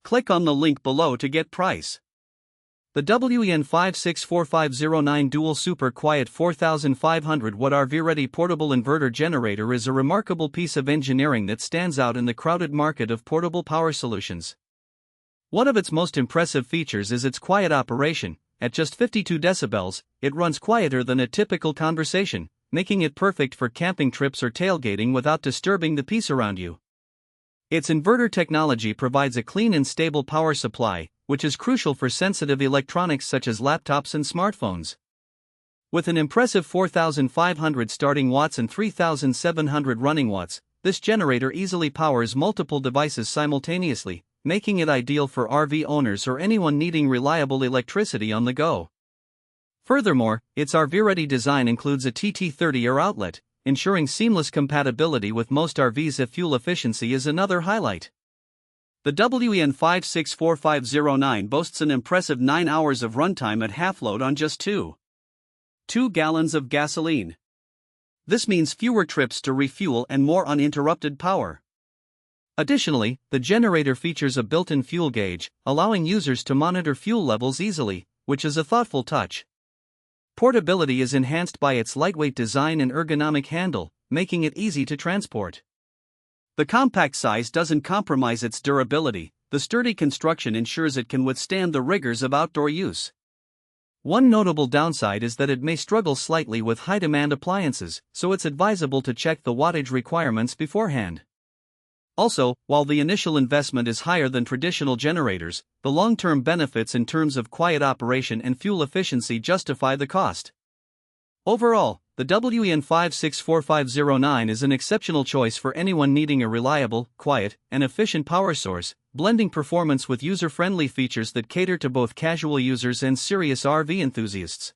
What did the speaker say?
Click on the link below to get price. The WEN 56450iX Dual Super Quiet 4500 watt RV-Ready Portable Inverter Generator is a remarkable piece of engineering that stands out in the crowded market of portable power solutions. One of its most impressive features is its quiet operation. At just 52 decibels, it runs quieter than a typical conversation, making it perfect for camping trips or tailgating without disturbing the peace around you. Its inverter technology provides a clean and stable power supply, which is crucial for sensitive electronics such as laptops and smartphones. With an impressive 4,500 starting watts and 3,700 running watts, this generator easily powers multiple devices simultaneously, making it ideal for RV owners or anyone needing reliable electricity on the go. Furthermore, its RV-ready design includes a TT30 air outlet, ensuring seamless compatibility with most RVs. Fuel efficiency is another highlight. The WEN 56450iX boasts an impressive 9 hours of runtime at half load on just 2 gallons of gasoline. This means fewer trips to refuel and more uninterrupted power. Additionally, the generator features a built-in fuel gauge, allowing users to monitor fuel levels easily, which is a thoughtful touch. Portability is enhanced by its lightweight design and ergonomic handle, making it easy to transport. The compact size doesn't compromise its durability. The sturdy construction ensures it can withstand the rigors of outdoor use. One notable downside is that it may struggle slightly with high-demand appliances, so it's advisable to check the wattage requirements beforehand. Also, while the initial investment is higher than traditional generators, the long-term benefits in terms of quiet operation and fuel efficiency justify the cost. Overall, the WEN 56450iX is an exceptional choice for anyone needing a reliable, quiet, and efficient power source, blending performance with user-friendly features that cater to both casual users and serious RV enthusiasts.